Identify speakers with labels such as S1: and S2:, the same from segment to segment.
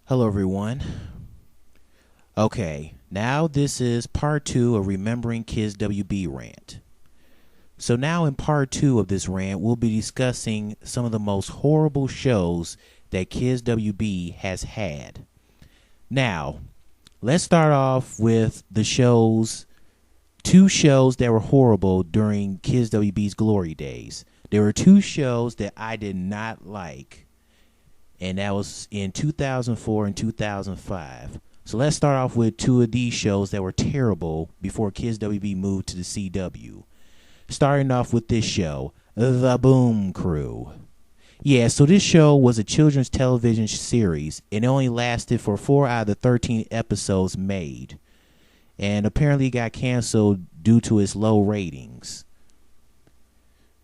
S1: Hello, everyone. Okay, now this is part two of Remembering Kids WB rant. So, now in part two of this rant, we'll be discussing some of the most horrible shows that Kids WB has had. Now, let's start off with two shows that were horrible during Kids WB's glory days. There were two shows that I did not like, and that was in 2004 and 2005. So let's start off with two of these shows that were terrible before Kids WB moved to the CW. Starting off with this show, The Boom Crew. Yeah, so this show was a children's television series, and it only lasted for 4 out of the 13 episodes made, and apparently got canceled due to its low ratings.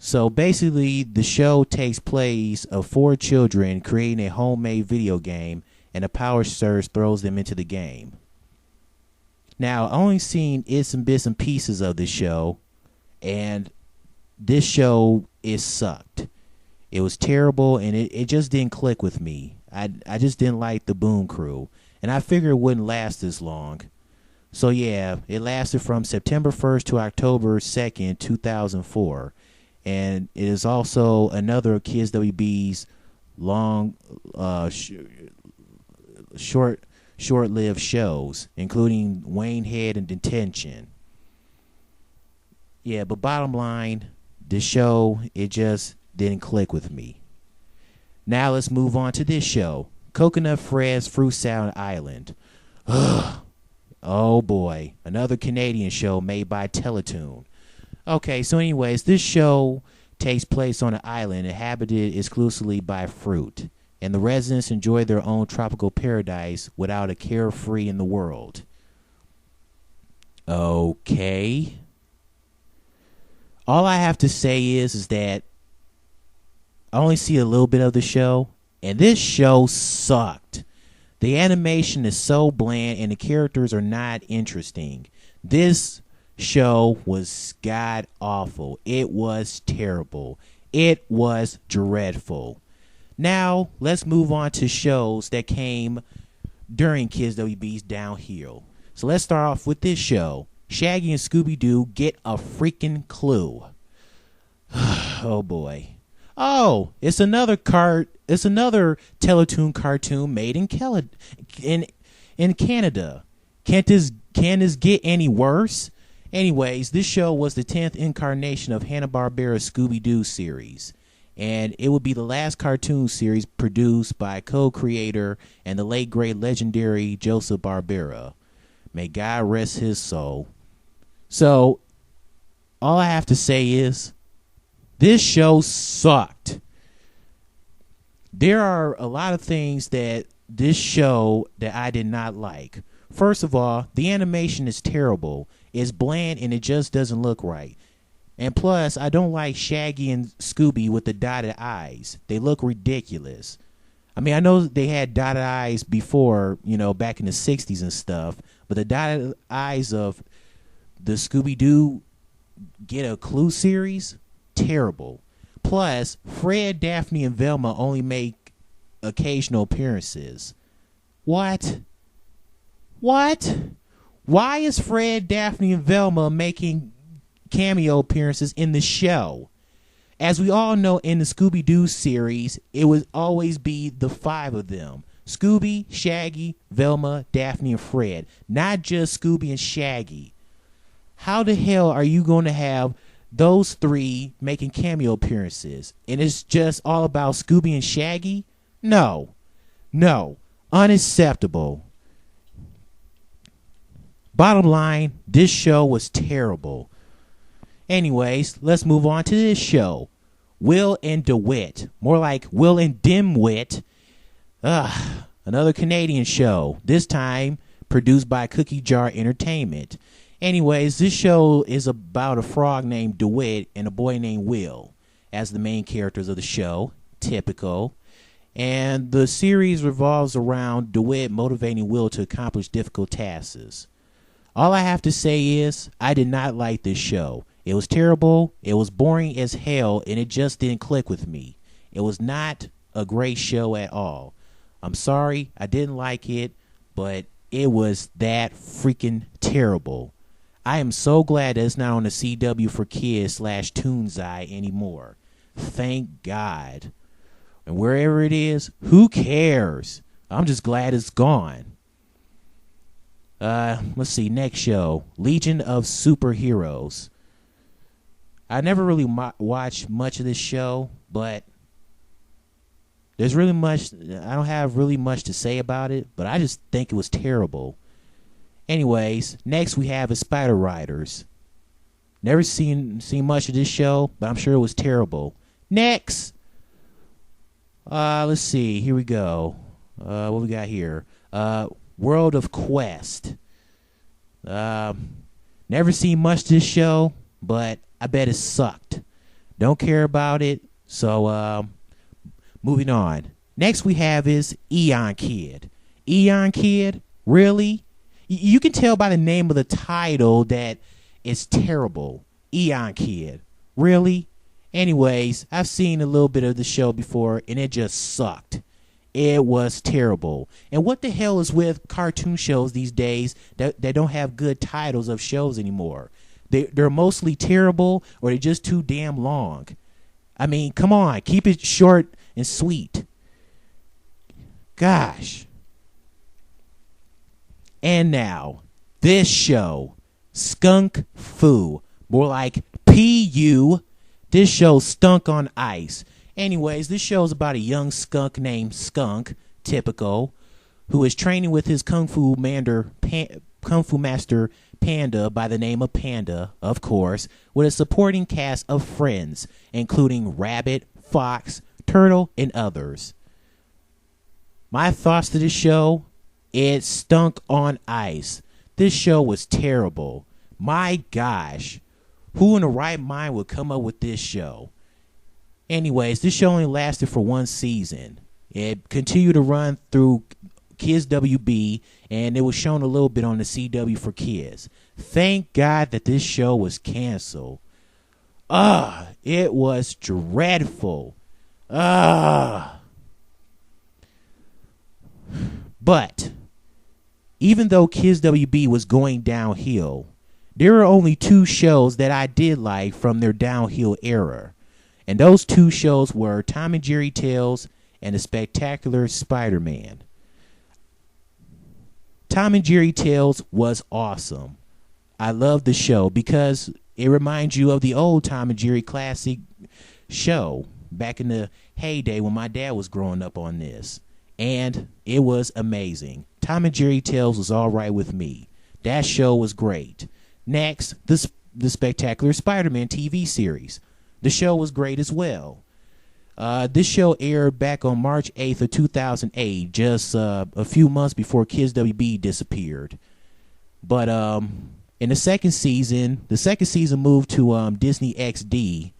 S1: So basically, the show takes place of 4 children creating a homemade video game, and a power surge throws them into the game. Now, I only seen bits and pieces of this show, and this show, it sucked. It was terrible, and it just didn't click with me. I just didn't like the Boom Crew, and I figured it wouldn't last this long. So yeah, it lasted from September 1st to October 2nd, 2004. And it is also another Kids WB's long, short-lived shows, including Wayne Head and Detention. Yeah, but bottom line, the show, it just didn't click with me. Now let's move on to this show, Coconut Fred's Fruit Salad Island. Oh boy, another Canadian show made by Teletoon. Okay, so anyways, this show takes place on an island inhabited exclusively by fruit, and the residents enjoy their own tropical paradise without a carefree in the world. Okay. All I have to say is that I only see a little bit of the show, and this show sucked. The animation is so bland, and the characters are not interesting. This show was god awful. It was terrible. It was dreadful. Now let's move on to shows that came during Kids WB's downhill. So let's start off with this show, Shaggy and Scooby-Doo Get a Freaking Clue. Oh boy. Oh, it's another Teletoon cartoon made in Canada. Can this get any worse? Anyways, this show was the 10th incarnation of Hanna-Barbera's Scooby-Doo series, and it would be the last cartoon series produced by co-creator and the late great legendary Joseph Barbera. May God rest his soul. So, all I have to say is, this show sucked. There are a lot of things that this show that I did not like. First of all, the animation is terrible. It's bland and it just doesn't look right. And plus, I don't like Shaggy and Scooby with the dotted eyes. They look ridiculous. I mean, I know they had dotted eyes before, back in the 60s and stuff, but the dotted eyes of the Scooby-Doo Get a Clue series, terrible. Plus, Fred, Daphne, and Velma only make occasional appearances. What? Why is Fred, Daphne, and Velma making cameo appearances in the show? As we all know, in the Scooby-Doo series, it would always be the 5 of them. Scooby, Shaggy, Velma, Daphne, and Fred. Not just Scooby and Shaggy. How the hell are you going to have those 3 making cameo appearances, and it's just all about Scooby and Shaggy? No. Unacceptable. Bottom line, this show was terrible. Anyways, let's move on to this show, Will and Dewitt. More like Will and Dimwit. Another Canadian show, this time produced by Cookie Jar Entertainment. Anyways, this show is about a frog named Dewitt and a boy named Will as the main characters of the show. Typical. And the series revolves around Dewitt motivating Will to accomplish difficult tasks. All I have to say is, I did not like this show. It was terrible, it was boring as hell, and it just didn't click with me. It was not a great show at all. I'm sorry, I didn't like it, but it was that freaking terrible. I am so glad that it's not on the CW for Kids / Toonzai anymore. Thank God. And wherever it is, who cares? I'm just glad it's gone. Let's see, next show, Legion of Superheroes. I never really watched much of this show, but there's really much, I don't have really much to say about it, but I just think it was terrible. Anyways, next we have is Spider Riders. Never seen much of this show, but I'm sure it was terrible. Next, let's see, here we go. What we got here? World of Quest. Never seen much of this show, but I bet it sucked. Don't care about it, so moving on. Next we have is Eon Kid. Eon Kid? Really? You can tell by the name of the title that it's terrible. Eon Kid. Really? Anyways, I've seen a little bit of the show before, and it just sucked. It was terrible. And what the hell is with cartoon shows these days that don't have good titles of shows anymore? They're mostly terrible, or they're just too damn long. I mean, come on. Keep it short and sweet. Gosh. And now, this show, Skunk Fu. More like P.U. This show stunk on ice. Anyways, this show is about a young skunk named Skunk, typical, who is training with his Kung Fu master Panda by the name of Panda, of course, with a supporting cast of friends, including Rabbit, Fox, Turtle, and others. My thoughts to this show, it stunk on ice. This show was terrible. My gosh, who in the right mind would come up with this show? Anyways, this show only lasted for one season. It continued to run through Kids WB, and it was shown a little bit on the CW for Kids. Thank God that this show was canceled. It was dreadful. But even though Kids WB was going downhill, there were only two shows that I did like from their downhill era. And those two shows were Tom and Jerry Tales and The Spectacular Spider-Man. Tom and Jerry Tales was awesome. I love the show because it reminds you of the old Tom and Jerry classic show back in the heyday when my dad was growing up on this. And it was amazing. Tom and Jerry Tales was all right with me. That show was great. Next, the Spectacular Spider-Man TV series. The show was great as well. This show aired back on March 8th of 2008, just a few months before Kids WB disappeared. But in the second season moved to Disney XD,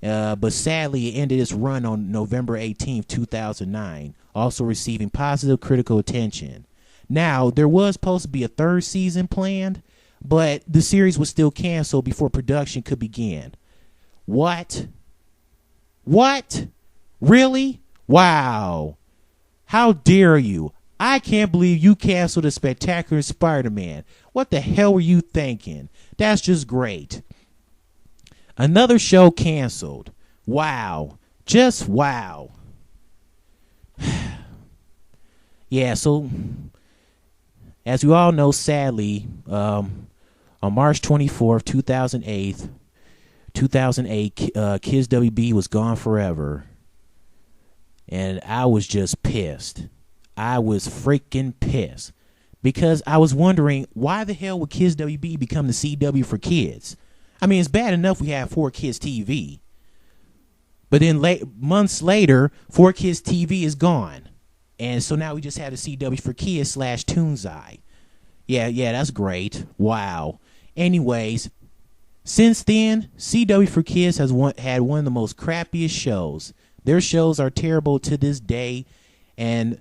S1: but sadly it ended its run on November 18th, 2009, also receiving positive critical attention. Now, there was supposed to be a third season planned, but the series was still canceled before production could begin. What? Really? Wow. How dare you? I can't believe you canceled the Spectacular Spider-Man. What the hell were you thinking? That's just great. Another show canceled. Wow. Just wow. Yeah, so as you all know, sadly, on March 24th, 2008, Kids WB was gone forever. And I was just pissed. I was freaking pissed. Because I was wondering, why the hell would Kids WB become the CW for Kids? I mean, it's bad enough we have 4Kids TV. But then months later, 4Kids TV is gone. And so now we just have the CW for Kids / Toonzai. Yeah, that's great. Wow. Anyways, since then, CW for Kids has had one of the most crappiest shows. Their shows are terrible to this day. And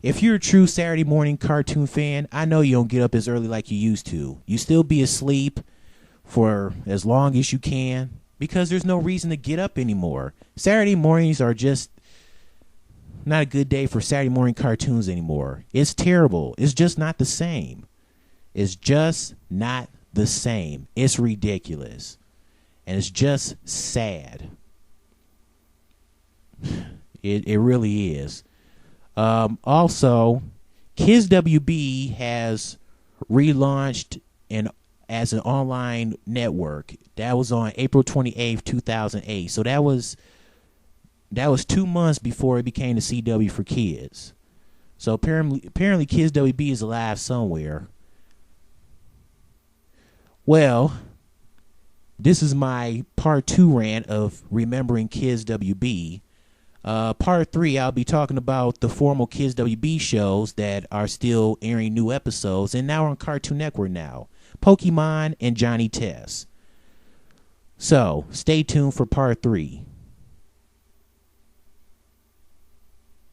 S1: if you're a true Saturday morning cartoon fan, I know you don't get up as early like you used to. You still be asleep for as long as you can because there's no reason to get up anymore. Saturday mornings are just Not a good day for Saturday morning cartoons anymore. It's terrible. It's just not the same. It's just not the same. It's ridiculous. And it's just sad. It really is. Also, Kids WB has relaunched as an online network. That was on April 28th, 2008. So that was 2 months before it became the CW for kids. So apparently Kids WB is alive somewhere. Well, this is my part 2 rant of remembering Kids WB. Part 3, I'll be talking about the former Kids WB shows that are still airing new episodes and now on Cartoon Network now. Pokemon and Johnny Test. So, stay tuned for part 3.